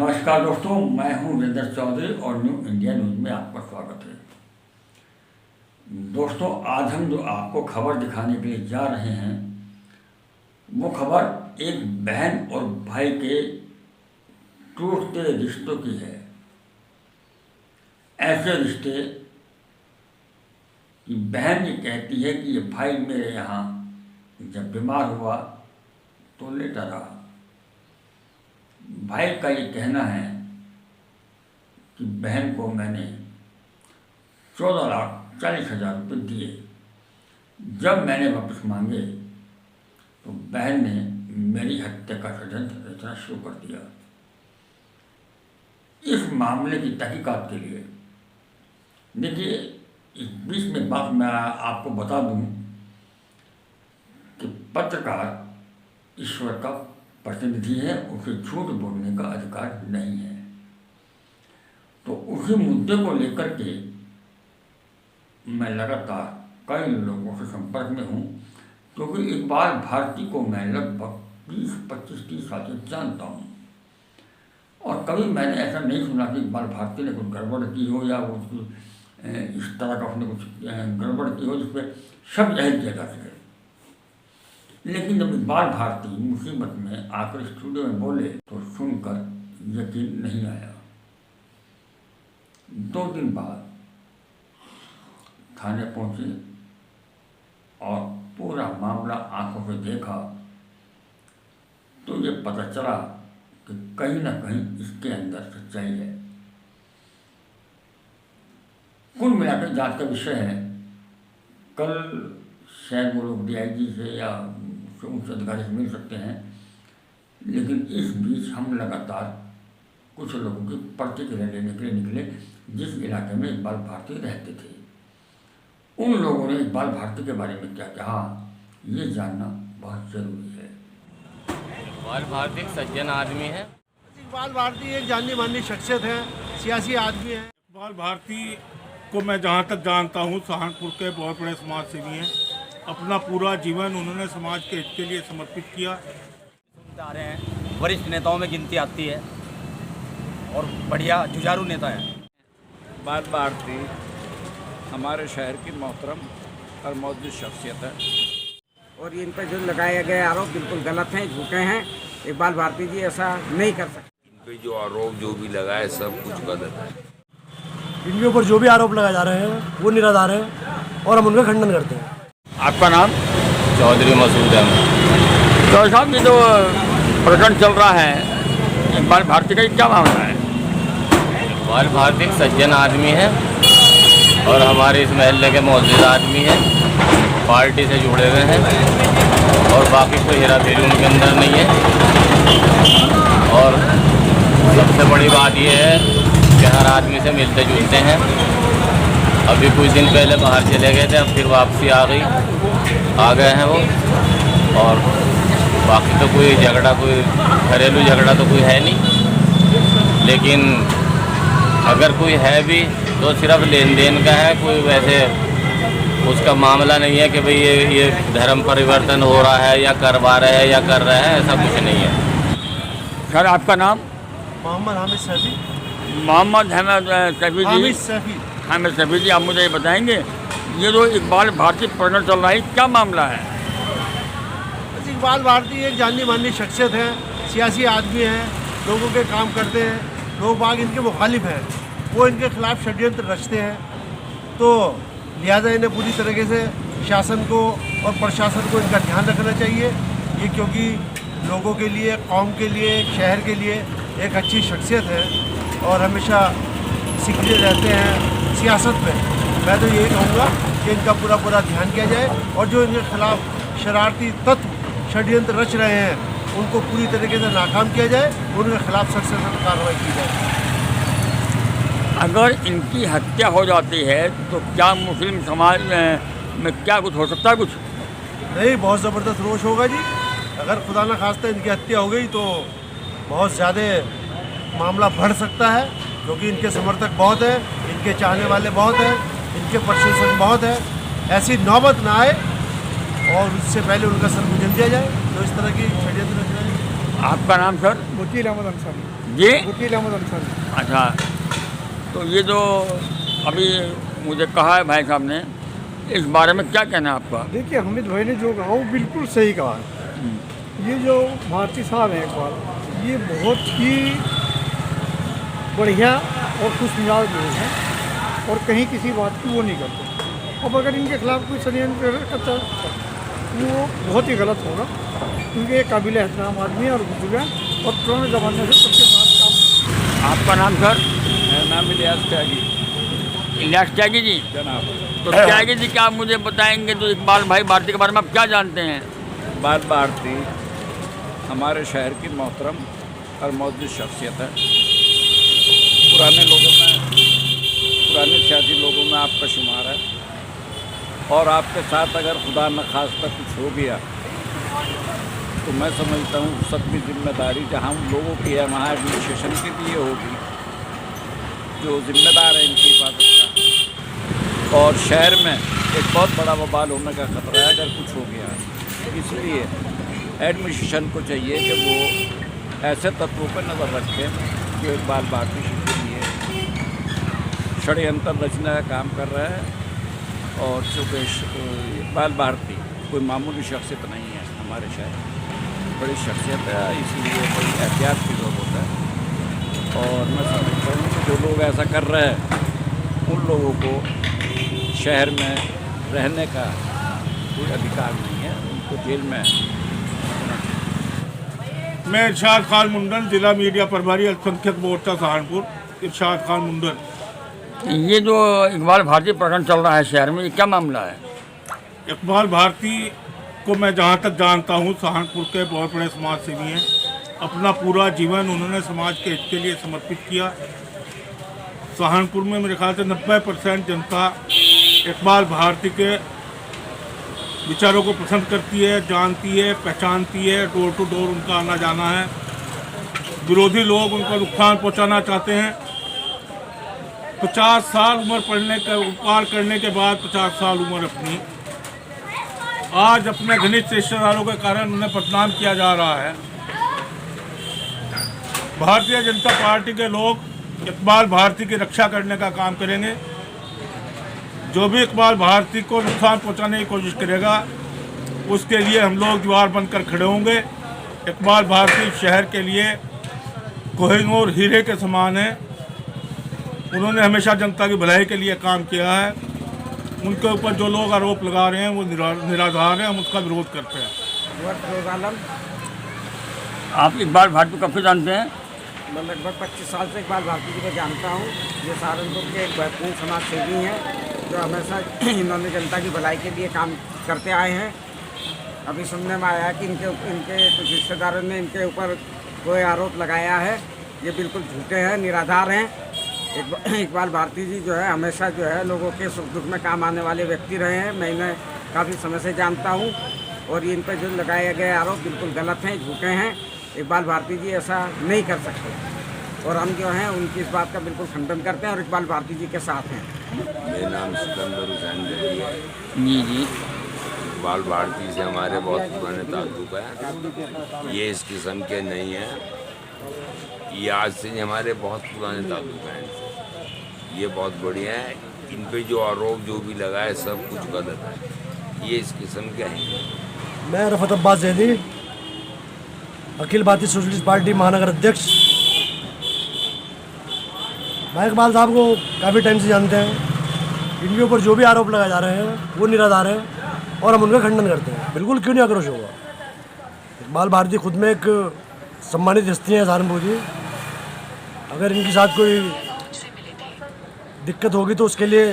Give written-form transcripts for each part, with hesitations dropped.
नमस्कार दोस्तों, मैं हूं वीरेंद्र चौधरी और न्यू इंडिया न्यूज़ में आपका स्वागत है। दोस्तों, आज हम जो आपको खबर दिखाने के लिए जा रहे हैं वो खबर एक बहन और भाई के टूटते रिश्तों की है। ऐसे रिश्ते कि बहन ये कहती है कि ये भाई मेरे यहाँ जब बीमार हुआ तो लेटा रहा। भाई का ये कहना है कि बहन को मैंने 14,40,000 रुपये दिए। जब मैंने वापस मांगे तो बहन ने मेरी हत्या का षड्यंत्र रचना शुरू कर दिया। इस मामले की तहकीकात के लिए देखिए, इस बीच में बात मैं आपको बता दूं कि पत्रकार ईश्वर का प्रतिनिधि है, उसे झूठ बोलने का अधिकार नहीं है। तो उसी मुद्दे को लेकर के मैं लगातार कई लोगों से संपर्क में हूँ, क्योंकि इकबाल भारती को मैं लगभग 20-25-30 साल से जानता हूँ और कभी मैंने ऐसा नहीं सुना कि इकबाल भारती ने कुछ गड़बड़ की हो या वो इस तरह का उसने कुछ गड़बड़ की हो जिसमें सब जाहिर किया जा सके। लेकिन जब इकबाल भारती मुसीबत में आकर स्टूडियो में बोले तो सुनकर यकीन नहीं आया। 2 दिन बाद थाने पहुंचे और पूरा मामला आंखों से देखा तो ये पता चला कि कहीं ना कहीं इसके अंदर सच्चाई है। कुल मिलाकर जांच का विषय है। कल शायद वो लोग DIG से या उच्च अधिकारी से मिल सकते हैं, लेकिन इस बीच हम लगातार कुछ लोगों की प्रतिक्रिया लेने के लिए निकले जिस इलाके में इकबाल भारती रहते थे। उन लोगों ने इकबाल भारती के बारे में क्या कहा, ये जानना बहुत जरूरी है। इकबाल भारती एक सज्जन आदमी है। इकबाल भारती एक जानी मानी शख्सियत है, सियासी आदमी है। इकबाल भारती को मैं जहाँ तक जानता हूँ सहारनपुर के बहुत बड़े समाज सेवी हैं। अपना पूरा जीवन उन्होंने समाज के हित के लिए समर्पित किया। आ रहे हैं, वरिष्ठ नेताओं में गिनती आती है और बढ़िया जुझारू नेता है। इकबाल भारती हमारे शहर की मोहतरम और मौजूद शख्सियत है और इन पर जो लगाए गए आरोप बिल्कुल गलत हैं, झूठे हैं। इकबाल भारती जी ऐसा नहीं कर सकते। इन पे जो आरोप जो भी लगाए सब कुछ गलत है। इनके ऊपर जो भी आरोप लगाए जा रहे हैं वो निराधार है और हम उनका खंडन करते हैं। आपका नाम? चौधरी मसूद अहमद। तो साहब, ये जो प्रकरण चल रहा है इकबाल भारती का, क्या मामला है? इकबाल भारती एक सज्जन आदमी है और हमारे इस महल्ले के मौजूद आदमी हैं, पार्टी से जुड़े हुए हैं और बाकी कोई हेरा फेरी उनके अंदर नहीं है। और सबसे बड़ी बात यह है कि हर आदमी से मिलते जुलते हैं। अभी कुछ दिन पहले बाहर चले गए थे, अब फिर वापसी आ गए हैं वो। और बाकी तो कोई झगड़ा, कोई घरेलू झगड़ा तो कोई है नहीं, लेकिन अगर कोई है भी तो सिर्फ लेन देन का है। कोई वैसे उसका मामला नहीं है कि भाई ये धर्म परिवर्तन हो रहा है या करवा रहे हैं या कर रहे हैं, ऐसा कुछ नहीं है। सर, आपका नाम? मोहम्मद हामिद सैफी। मोहम्मद हामिद सैफी हामिद सैफी जी, आप मुझे ये बताएंगे ये जो इकबाल भारती प्रकरण चल रहा है, क्या मामला है? इकबाल भारती एक जानी मानी शख्सियत है, सियासी आदमी है, लोगों के काम करते हैं, लोग बाग इनके मुखालिफ हैं, वो इनके खिलाफ षड्यंत्र रचते हैं। तो लिहाजा इन्हें पूरी तरीके से शासन को और प्रशासन को इनका ध्यान रखना चाहिए। ये क्योंकि लोगों के लिए, कौम के लिए, शहर के लिए एक अच्छी शख्सियत है और हमेशा सिखते रहते हैं सियासत में। मैं तो यही कहूँगा कि इनका पूरा ध्यान किया जाए और जो इनके खिलाफ शरारती तत्व षड्यंत्र रच रहे हैं उनको पूरी तरीके से नाकाम किया जाए, उनके खिलाफ सख्त से सख्त कार्रवाई की जाए। अगर इनकी हत्या हो जाती है तो क्या मुस्लिम समाज में क्या कुछ हो सकता है? कुछ नहीं, बहुत ज़बरदस्त रोष होगा जी। अगर खुदा न खास्ता इनकी हत्या हो गई तो बहुत ज़्यादा मामला बढ़ सकता है, क्योंकि इनके समर्थक बहुत हैं, इनके चाहने वाले बहुत हैं, इनके प्रशंसक बहुत हैं। ऐसी नौबत ना आए और उससे पहले उनका सर गुजर दिया जाए तो इस तरह की षड्यंत्र। आपका नाम सर? वकील अहमद अंसारी। जी वकील अहमद अंसारी। अच्छा, तो ये जो अभी मुझे कहा है भाई साहब ने, इस बारे में क्या कहना है आपका? देखिए, हामिद भाई ने जो कहा वो बिल्कुल सही कहा है। ये जो भारती साहब हैं इकबाल, ये बहुत ही बढ़िया और खुश मिजाज लोग हैं और कहीं किसी बात की वो नहीं करते। अब अगर इनके खिलाफ कोई षड्यंत्र करता है वो बहुत ही गलत होगा, क्योंकि ये काबिल एहतराम आदमी है और बुजुर्ग है और पुराने ज़माने से सबके साथ काम। आपका नाम सर? मेरा नाम इलियास त्यागी इलियास त्यागी जी। जनाब। तो त्यागी जी, क्या आप मुझे बताएंगे तो इकबाल भाई भारती के बारे में आप क्या जानते हैं? इकबाल भारती हमारे शहर की मोहतरम और मौजूद शख्सियत है। पुराने लोगों में, पुराने सियासी लोगों में आपका शुमार है और आपके साथ अगर खुदा न खास्ता कुछ हो गया तो मैं समझता हूँ सबकी जिम्मेदारी जहाँ उन लोगों की है वहाँ एडमिनिस्ट्रेशन के लिए होगी जो जिम्मेदार है इनकी हिफाजत का। और शहर में एक बहुत बड़ा वबाल होने का खतरा है अगर कुछ हो गया है, इसलिए एडमिनिस्ट्रेशन को चाहिए कि वो ऐसे तत्वों पर नज़र रखें जो इकबाल भारती के लिए षड्यंत्र रचने का काम कर रहा है। और चूँकि इकबाल भारती कोई मामूली शख्सियत नहीं है, हमारे शहर बड़ी शख्सियत है, इसलिए बड़ी एहतियात की ज़रूरत है। और मैं समझता हूँ कि जो लोग ऐसा कर रहे हैं उन लोगों को शहर में रहने का कोई अधिकार नहीं है, उनको जेल में होना चाहिए। मैं इरशाद खान मुंडन, जिला मीडिया प्रभारी अल्पसंख्यक मोर्चा सहारनपुर। इरशाद खान मुंडन। ये जो इकबाल भारती प्रकरण चल रहा है शहर में, ये क्या मामला है? इकबाल भारती को मैं जहाँ तक जानता हूँ सहारनपुर के बहुत बड़े समाज सेवी हैं। अपना पूरा जीवन उन्होंने समाज के हित के लिए समर्पित किया। सहारनपुर में मेरे ख्याल से 90% जनता इकबाल भारती के विचारों को पसंद करती है, जानती है, पहचानती है। डोर टू डोर उनका आना जाना है। विरोधी लोग उनका नुकसान पहुंचाना चाहते हैं। 50 साल उम्र पढ़ने का पार करने के बाद 50 साल उम्र अपनी आज अपने घनिष्ठ रिश्तेदारों के कारण उन्हें बदनाम किया जा रहा है। भारतीय जनता पार्टी के लोग इकबाल भारती की रक्षा करने का काम करेंगे। जो भी इकबाल भारती को नुकसान पहुंचाने की कोशिश करेगा उसके लिए हम लोग दीवार बनकर खड़े होंगे। इकबाल भारती शहर के लिए कोहिनूर हीरे के समान है। उन्होंने हमेशा जनता की भलाई के लिए काम किया है। उनके ऊपर जो लोग आरोप लगा रहे हैं वो निराधार हैं, हम उसका विरोध करते हैं। आप इकबाल भारती को कब से जानते हैं? मैं लगभग 25 साल से इकबाल भारती जी को जानता हूँ। ये सहारनपुर के एक बेहतरीन समाज सेवी हैं जो हमेशा इन्होंने जनता की भलाई के लिए काम करते आए हैं। अभी सुनने में आया कि इनके कुछ रिश्तेदारों ने इनके ऊपर कोई आरोप लगाया है, ये बिल्कुल झूठे हैं, निराधार हैं। इकबाल भारती जी जो है हमेशा जो है लोगों के सुख दुख में काम आने वाले व्यक्ति रहे हैं। मैं इन्हें काफ़ी समय से जानता हूँ और इन पर जो लगाए गए आरोप बिल्कुल गलत हैं, झूठे हैं। इकबाल भारती जी ऐसा नहीं कर सकते और हम जो हैं उनकी इस बात का बिल्कुल खंडन करते हैं और इकबाल भारती जी के साथ हैं। मेरा नाम सिकंदर हुसैन जली है। जी जी। इकबाल भारती से हमारे बहुत पुराने ताल्लुक हैं। ये इस किस्म के नहीं हैं, ये आज से हमारे बहुत पुराने ताल्लुक हैं इनसे। ये बहुत बढ़िया है। इन पे जो आरोप जो भी लगा है सब कुछ गलत है। ये इस किस्म के हैं। मैं रफत अब्बास जैदी, अखिल भारतीय सोशलिस्ट पार्टी महानगर अध्यक्ष। मैं इकबाल साहब को काफ़ी टाइम से जानते हैं। इनके ऊपर जो भी आरोप लगाए जा रहे हैं वो निराधार हैं और हम उनका खंडन करते हैं। बिल्कुल क्यों नहीं आक्रोश होगा। इकबाल भारती खुद में एक सम्मानित हस्ती हैं सहारनपुर की। अगर इनके साथ कोई दिक्कत होगी तो उसके लिए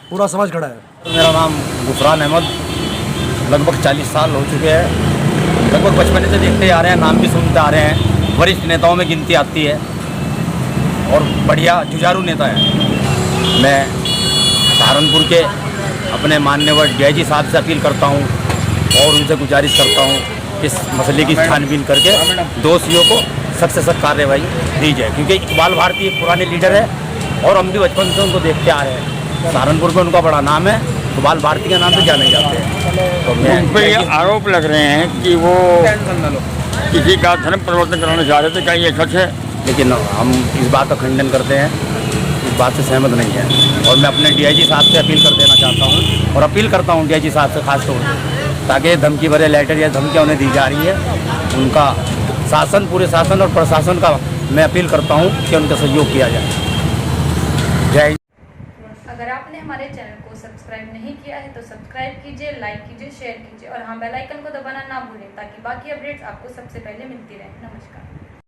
पूरा समाज खड़ा है। मेरा नाम गुफरान अहमद, लगभग 40 साल हो चुके हैं। लगभग बचपन से देखते आ रहे हैं, नाम भी सुनते आ रहे हैं। वरिष्ठ नेताओं में गिनती आती है और बढ़िया जुझारू नेता हैं। मैं सहारनपुर के अपने माननीय डीआईजी साहब से अपील करता हूं और उनसे गुजारिश करता हूं इस मसले की छानबीन करके दोषियों को सख्त से सख्त कार्रवाई दी जाए, क्योंकि इकबाल भारती एक पुराने लीडर है और हम भी बचपन से उनको देखते आ रहे हैं। सहारनपुर में उनका बड़ा नाम है, इकबाल भारती के नाम से जाने जाते हैं। तो उन पर ये आरोप लग रहे हैं कि वो किसी का धर्म परिवर्तन कराना चाह रहे थे। क्या ये सच है? लेकिन हम इस बात का खंडन करते हैं, इस बात से सहमत नहीं है। और मैं अपने DIG साहब से अपील कर देना चाहता हूँ और अपील करता हूँ DIG साहब से खास तौर पर, ताकि धमकी भरे लेटर या धमकियाँ उन्हें दी जा रही है, उनका शासन, पूरे शासन और प्रशासन का मैं अपील करता हूँ कि उनका सहयोग किया जाए। जय। अगर आपने हमारे चैनल को सब्सक्राइब नहीं किया है तो सब्सक्राइब कीजिए, लाइक कीजिए, शेयर कीजिए और हाँ, बेल आइकन को दबाना ना भूलें ताकि बाकी अपडेट्स आपको सबसे पहले मिलती रहें। नमस्कार।